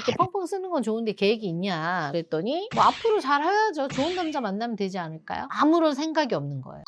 이렇게 펑펑 쓰는 건 좋은데 계획이 있냐 그랬더니 뭐 앞으로 잘 해야죠. 좋은 남자 만나면 되지 않을까요? 아무런 생각이 없는 거예요.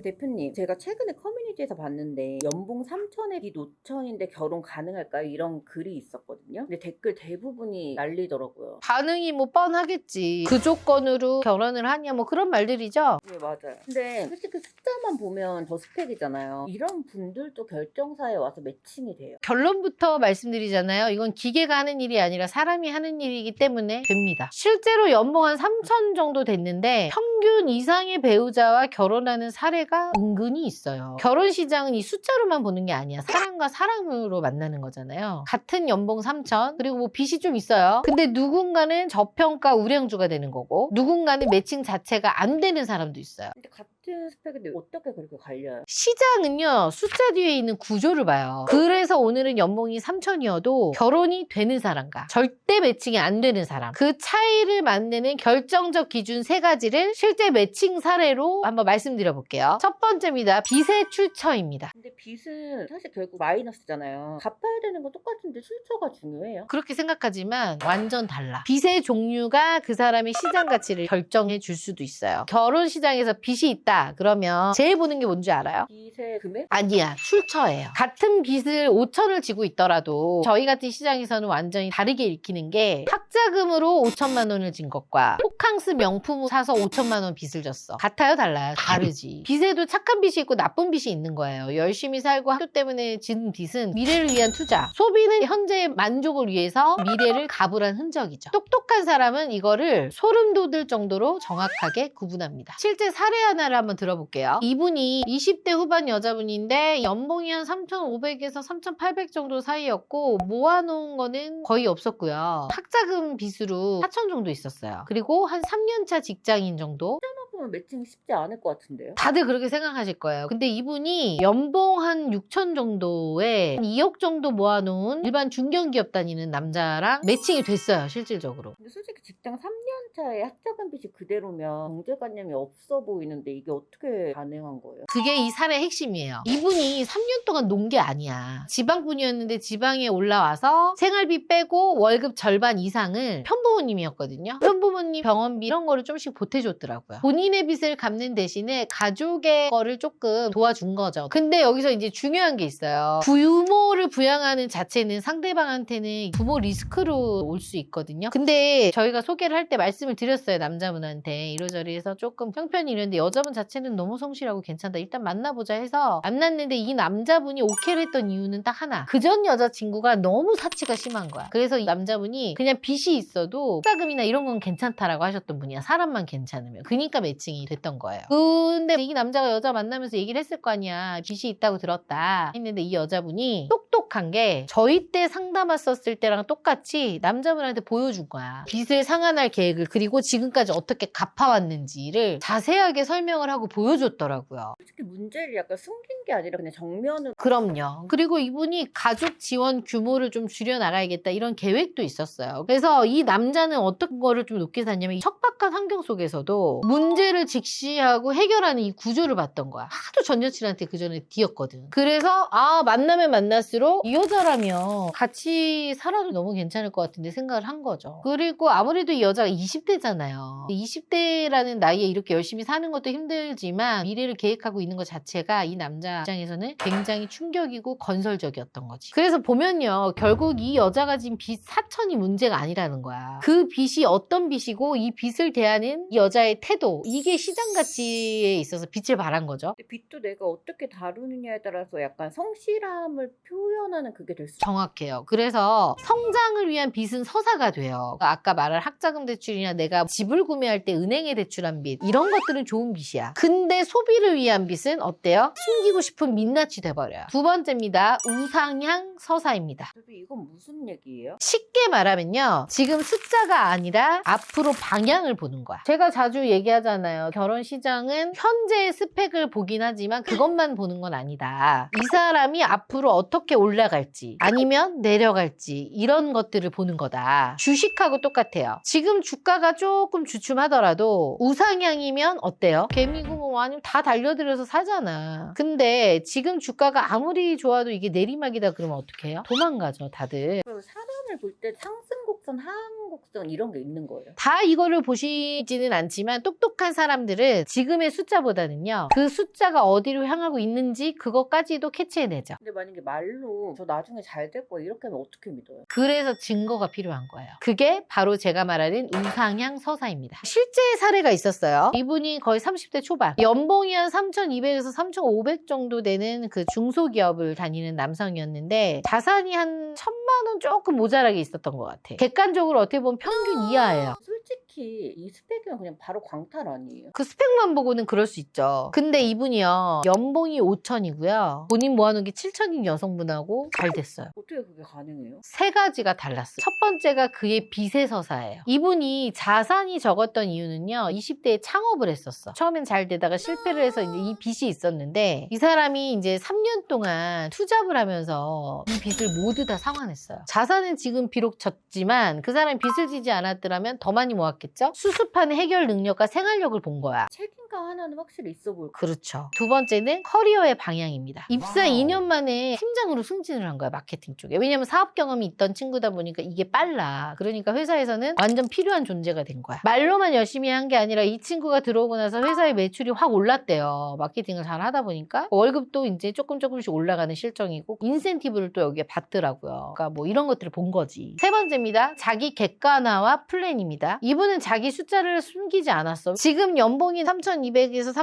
대표님, 제가 최근에 커뮤니티에서 봤는데 연봉 3천에 빚 5천인데 결혼 가능할까요? 이런 글이 있었거든요. 근데 댓글 대부분이 난리더라고요. 반응이 뭐 뻔하겠지. 그 조건으로 결혼을 하냐 뭐 그런 말들이죠. 네, 맞아요. 근데 솔직히 숫자만 보면 저 스펙이잖아요. 이런 분들도 결정사에 와서 매칭이 돼요. 결론부터 말씀드리잖아요. 이건 기계가 하는 일이 아니라 사람이 하는 일이기 때문에 됩니다. 실제로 연봉 한 3천 정도 됐는데 평균 이상의 배우자와 결혼하는 사례가 은근히 있어요. 결혼 시장은 이 숫자로만 보는 게 아니야. 사람과 사람으로 만나는 거잖아요. 같은 연봉 3천 그리고 뭐 빚이 좀 있어요. 근데 누군가는 저평가 우량주가 되는 거고 누군가는 매칭 자체가 안 되는 사람도 있어요. 근데 같은 스펙인데 어떻게 그렇게 갈려요? 시장은요 숫자 뒤에 있는 구조를 봐요. 그래서 오늘은 연봉이 3천이어도 결혼이 되는 사람과 절대 매칭이 안 되는 사람 그 차이를 만드는 결정적 기준 세 가지를 실제 매칭 사례로 한번 말씀드려 볼게요. 첫 번째입니다. 빚의 출처입니다. 근데 빚은 사실 결국 마이너스잖아요. 갚아야 되는 건 똑같은데 출처가 중요해요. 그렇게 생각하지만 완전 달라. 빚의 종류가 그 사람의 시장 가치를 결정해 줄 수도 있어요. 결혼 시장에서 빚이 있다 그러면 제일 보는 게 뭔지 알아요? 빚의 금액? 아니야, 출처예요. 같은 빚을 5천을 지고 있더라도 저희 같은 시장에서는 완전히 다르게 읽히는 게 학자금으로 5천만 원을 진 것과 호캉스 명품을 사서 5천만 원 빚을 졌어. 같아요, 달라요? 다르지. 빚에도 착한 빚이 있고 나쁜 빚이 있는 거예요. 열심히 살고 학교 때문에 진 빚은 미래를 위한 투자. 소비는 현재의 만족을 위해서 미래를 가불한 흔적이죠. 똑똑한 사람은 이거를 소름 돋을 정도로 정확하게 구분합니다. 실제 사례 하나를 한번 들어볼게요. 이분이 20대 후반 여자분인데 연봉이 한 3,500에서 3,800 정도 사이였고 모아놓은 거는 거의 없었고요. 학자금 빚으로 4천 정도 있었어요. 그리고 한 3년차 직장인 정도? 보면 매칭이 쉽지 않을 것 같은데요. 다들 그렇게 생각하실 거예요. 근데 이분이 연봉 한 6천 정도에 2억 정도 모아놓은 일반 중견기업 다니는 남자랑 매칭이 됐어요, 실질적으로. 근데 솔직히 직장 3년 차에 학자금 빚이 그대로면 경제관념이 없어 보이는데 이게 어떻게 가능한 거예요? 그게 이 사례의 핵심이에요. 이분이 3년 동안 논 게 아니야. 지방분이었는데 지방에 올라와서 생활비 빼고 월급 절반 이상을 편부모님이었거든요. 편부모님 병원비 이런 거를 좀씩 보태줬더라고요. 본인의 빚을 갚는 대신에 가족의 거를 조금 도와준 거죠. 근데 여기서 이제 중요한 게 있어요. 부모를 부양하는 자체는 상대방한테는 부모 리스크로 올 수 있거든요. 근데 저희가 소개를 할 때 말씀을 드렸어요. 남자분한테 이러저리 해서 조금 형편이 이랬는데 여자분 자체는 너무 성실하고 괜찮다. 일단 만나보자 해서 만났는데 이 남자분이 오케이를 했던 이유는 딱 하나. 그전 여자친구가 너무 사치가 심한 거야. 그래서 이 남자분이 그냥 빚이 있어도 자금이나 이런 건 괜찮다라고 하셨던 분이야. 사람만 괜찮으면. 그러니까 매칭이 됐던 거예요. 근데 이 남자가 여자 만나면서 얘기를 했을 거 아니야. 빚이 있다고 들었다. 했는데 이 여자분이 똑똑한 게 저희 때 상담했었을 때랑 똑같이 남자분한테 보여준 거야. 빚을 상환할 계획을 그리고 지금까지 어떻게 갚아왔는지를 자세하게 설명을 하고 보여줬더라고요. 솔직히 문제를 약간 숨긴 게 아니라 그냥 정면으로. 그럼요. 그리고 이분이 가족 지원 규모를 좀 줄여나가야겠다 이런 계획도 있었어요. 그래서 이 남자는 어떤 거를 좀 높게 샀냐면 이 척박한 환경 속에서도 문제를 직시하고 해결하는 이 구조를 봤던 거야. 하도 전 여친한테 그 전에 뒤었거든. 그래서 만나면 만날수록 이 여자라면 같이 살아도 너무 괜찮을 것 같은데 생각을 한 거죠. 그리고 아무래도 이 여자가 20대잖아요. 20대라는 나이에 이렇게 열심히 사는 것도 힘들지만 미래를 계획하고 있는 것 자체가 이 남자 입장에서는 굉장히 충격이고 건설적이었던 거지. 그래서 보면요. 결국 이 여자가 진 빚 4천이 문제가 아니라는 거야. 그 빚이 어떤 빚이고 이 빚을 대하는 이 여자의 태도 이게 시장 가치에 있어서 빛을 발한 거죠. 근데 빚도 내가 어떻게 다루느냐에 따라서 약간 성실함을 표현하는 그게 될 수. 정확해요. 그래서 성장을 위한 빚은 서사가 돼요. 아까 말한 학자금 대출이나 내가 집을 구매할 때 은행에 대출한 빚 이런 것들은 좋은 빚이야. 근데 소비를 위한 빚은 어때요? 숨기고 싶은 민낯이 돼버려요. 두 번째입니다. 우상향 서사입니다. 그래도 이건 무슨 얘기예요? 쉽게 말하면요. 지금 숫자가 아니라 앞으로 방향을 보는 거야. 제가 자주 얘기하잖아요. 결혼 시장은 현재의 스펙을 보긴 하지만 그것만 보는 건 아니다. 이 사람이 앞으로 어떻게 올라갈 올라갈지 아니면 내려갈지 이런 것들을 보는 거다. 주식하고 똑같아요. 지금 주가가 조금 주춤하더라도 우상향이면 어때요? 개미고 뭐 아니면 다 달려들어서 사잖아. 근데 지금 주가가 아무리 좋아도 이게 내리막이다 그러면 어떻게 해요? 도망가죠, 다들. 그리고 사람을 볼 때 상승곡선, 하한곡선 이런 게 있는 거예요. 다 이거를 보시지는 않지만 똑똑한 사람들은 지금의 숫자보다는요, 그 숫자가 어디로 향하고 있는지 그것까지도 캐치해내죠. 근데 만약에 말로 저 나중에 잘 될 거야 이렇게 하면 어떻게 믿어요? 그래서 증거가 필요한 거예요. 그게 바로 제가 말하는 우상향 서사입니다. 실제 사례가 있었어요. 이분이 거의 30대 초반, 연봉이 한 3,200에서 3,500 정도 되는 그 중소기업을 다니는 남성이었는데 자산이 한 1,000만 원 조금 모자라게 있었던 것 같아. 객관적으로 어떻게 보면 평균 이하예요. 솔직히 이 스펙이면 그냥 바로 광탈 아니에요? 그 스펙만 보고는 그럴 수 있죠. 근데 이분이요, 연봉이 5천이고요. 본인 모아놓은 게 7천인 여성분하고 잘 됐어요. 어떻게 그게 가능해요? 세 가지가 달랐어요. 첫 번째가 그의 빚의 서사예요. 이분이 자산이 적었던 이유는요, 20대에 창업을 했었어. 처음엔 잘 되다가 실패를 해서 이제 이 빚이 있었는데, 이 사람이 이제 3년 동안 투잡을 하면서 이 빚을 모두 다 상환했어요. 자산은 지금 비록 졌지만 그 사람이 빚을 지지 않았더라면 더 많이 모았겠죠? 수습하는 해결 능력과 생활력을 본 거야. 책임감 하나는 확실히 있어 보일 거예요. 그렇죠. 두 번째는 커리어의 방향입니다. 입사 2년 만에 팀장으로 승진을 한 거야, 마케팅 쪽에. 왜냐면 사업 경험이 있던 친구다 보니까 이게 빨라. 그러니까 회사에서는 완전 필요한 존재가 된 거야. 말로만 열심히 한 게 아니라 이 친구가 들어오고 나서 회사의 매출이 확 올랐대요. 마케팅을 잘 하다 보니까. 월급도 이제 조금씩 올라가는 실정이고 인센티브를 또 여기에 받더라고요. 그러니까 뭐 이런 것들을 본 거지. 세 번째입니다. 자기 객관화와 플랜입니다. 이분은 자기 숫자를 숨기지 않았어. 지금 연봉이 3,200에서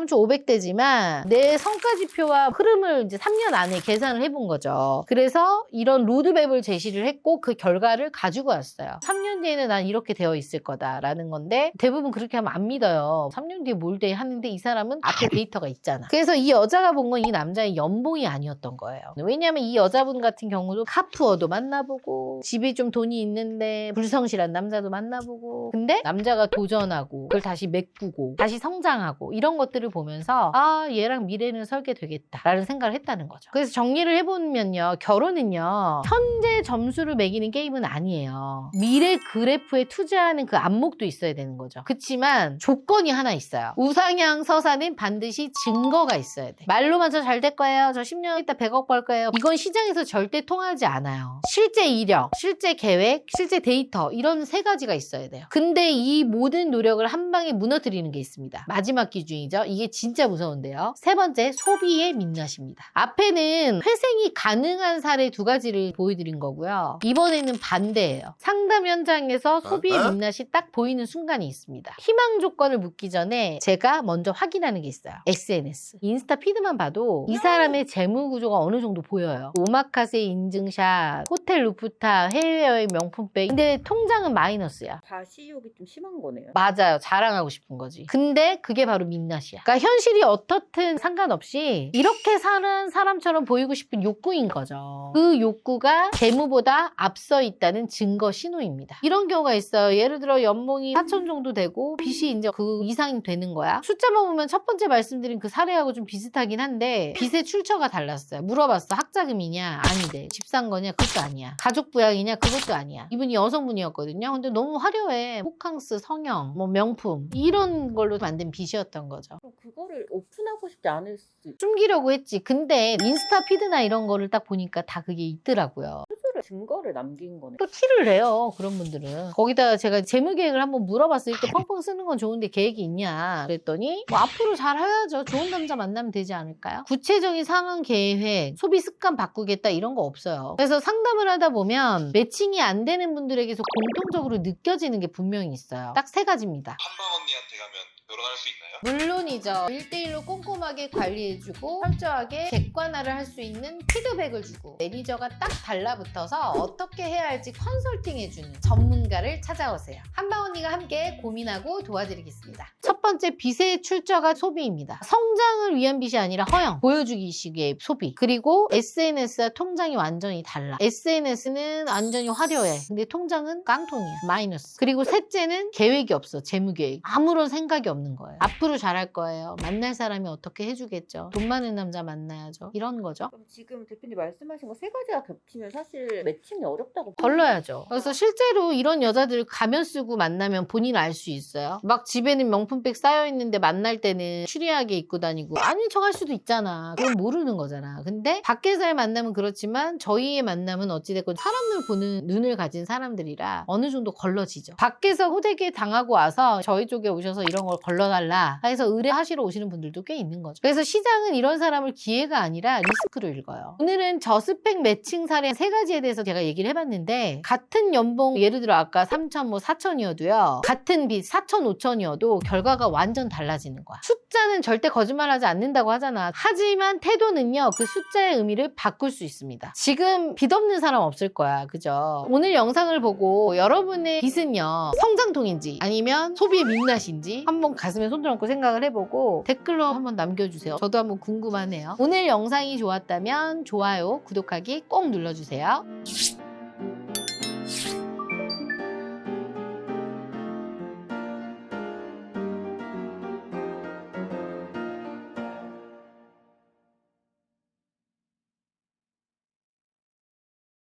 3,500대지만 내 성과지표와 흐름을 이제 3년 안에 계산을 해본 거죠. 그래서 이런 로드맵을 제시를 했고 그 결과를 가지고 왔어요. 3년 뒤에는 난 이렇게 되어 있을 거다라는 건데 대부분 그렇게 하면 안 믿어요. 3년 뒤에 뭘 돼 하는데 이 사람은 앞에 데이터가 있잖아. 그래서 이 여자가 본 건 이 남자의 연봉이 아니었던 거예요. 왜냐하면 이 여자분 같은 경우도 카푸어도 만나보고 집이 좀 돈이 있는데 불성실한 남자도 만나보고 근데 남자가 도전하고 그걸 다시 메꾸고 다시 성장하고 이런 것들을 보면서 아 얘랑 미래는 설계되겠다 라는 생각을 했다는 거죠. 그래서 정리를 해보면요, 결혼은요 현재 점수를 매기는 게임은 아니에요. 미래 그래프에 투자하는 그 안목도 있어야 되는 거죠. 그치만 조건이 하나 있어요. 우상향 서사는 반드시 증거가 있어야 돼. 말로만 저 잘 될 거예요, 저 10년 있다 100억 벌 거예요, 이건 시장에서 절대 통하지 않아요. 실제 이력, 실제 계획, 실제 데이터 이런 세 가지가 있어야 돼요. 근데 이 모든 노력을 한 방에 무너뜨리는 게 있습니다. 마지막 기준이죠. 이게 진짜 무서운데요. 세 번째, 소비의 민낯입니다. 앞에는 회생이 가능한 사례 두 가지를 보여드린 거고요. 이번에는 반대예요. 상담 현장에서 소비의 민낯이 딱 보이는 순간이 있습니다. 희망 조건을 묻기 전에 제가 먼저 확인하는 게 있어요. SNS. 인스타 피드만 봐도 이 사람의 재무 구조가 어느 정도 보여요. 오마카세 인증샷, 호텔 루프탑, 해외여행 명품백. 근데 통장은 마이너스야. 과시욕이 좀 심한 거네요. 맞아요. 자랑하고 싶은 거지. 근데 그게 바로 민낯이야. 그러니까 현실이 어떻든 상관없이 이렇게 사는 사람처럼 보이고 싶은 욕구인 거죠. 그 욕구가 재무보다 앞서 있다는 증거 신호입니다. 이런 경우가 있어요. 예를 들어 연봉이 4천 정도 되고 빚이 이제 그 이상이 되는 거야. 숫자만 보면 첫 번째 말씀드린 그 사례하고 좀 비슷하긴 한데 빚의 출처가 달랐어요. 물어봤어. 학자금이냐? 아니래. 집 산 거냐? 그것도 아니야. 가족 부양이냐? 그것도 아니야. 이분이 여성분이었거든요. 근데 너무 화려해. 호캉스, 성형, 뭐 명품 이런 걸로 만든 빚이었던 거죠. 그럼 그거를 오픈하고 싶지 않을 수 숨기려고 했지. 근데 인스타 피드나 이런 거를 딱 보니까 다 그게 있더라고요. 스스로 증거를 남긴 거네. 또 티를 내요, 그런 분들은. 거기다가 제가 재무 계획을 한번 물어봤어요. 이렇게 펑펑 쓰는 건 좋은데 계획이 있냐 그랬더니 뭐 앞으로 잘 해야죠. 좋은 남자 만나면 되지 않을까요? 구체적인 상황 계획, 소비 습관 바꾸겠다 이런 거 없어요. 그래서 상담을 하다 보면 매칭이 안 되는 분들에게서 공통적으로 느껴지는 게 분명히 있어요. 딱 세 가지입니다. 한방 언니한테 가면 결혼할 수 있나요? 물론이죠. 1대1로 꼼꼼하게 관리해주고 철저하게 객관화를 할 수 있는 피드백을 주고 매니저가 딱 달라붙어서 어떻게 해야 할지 컨설팅해주는 전문가를 찾아오세요. 한방 언니가 함께 고민하고 도와드리겠습니다. 첫 번째, 빚의 출처가 소비입니다. 성장을 위한 빚이 아니라 허영, 보여주기식의 소비. 그리고 SNS와 통장이 완전히 달라. SNS는 완전히 화려해. 근데 통장은 깡통이야. 마이너스. 그리고 셋째는 계획이 없어. 재무계획. 아무런 생각이 없는 잡는 거예요. 앞으로 잘할 거예요. 만날 사람이 어떻게 해주겠죠. 돈 많은 남자 만나야죠. 이런 거죠. 그럼 지금 대표님 말씀하신 거 세 가지가 겹치면 사실 매칭이 어렵다고 걸러야죠. 그래서 실제로 이런 여자들 가면 쓰고 만나면 본인 알 수 있어요. 막 집에는 명품백 쌓여있는데 만날 때는 추리하게 입고 다니고 아닌 척 할 수도 있잖아. 그건 모르는 거잖아. 근데 밖에서의 만남은 그렇지만 저희의 만남은 어찌됐건 사람을 보는 눈을 가진 사람들이라 어느 정도 걸러지죠. 밖에서 호되게 당하고 와서 저희 쪽에 오셔서 이런 걸 걸러달라 해서 의뢰하시러 오시는 분들도 꽤 있는 거죠. 그래서 시장은 이런 사람을 기회가 아니라 리스크로 읽어요. 오늘은 저스펙 매칭 사례 3가지에 대해서 제가 얘기를 해봤는데 같은 연봉 예를 들어 아까 3천 뭐 4천이어도요. 같은 빚 4천 5천이어도 결과가 완전 달라지는 거야. 숫자는 절대 거짓말하지 않는다고 하잖아. 하지만 태도는요. 그 숫자의 의미를 바꿀 수 있습니다. 지금 빚 없는 사람 없을 거야. 그죠? 오늘 영상을 보고 여러분의 빚은요. 성장통인지 아니면 소비의 민낯인지 한번 가슴에 손을 얹고 생각을 해보고 댓글로 한번 남겨주세요. 저도 한번 궁금하네요. 오늘 영상이 좋았다면 좋아요, 구독하기 꼭 눌러주세요.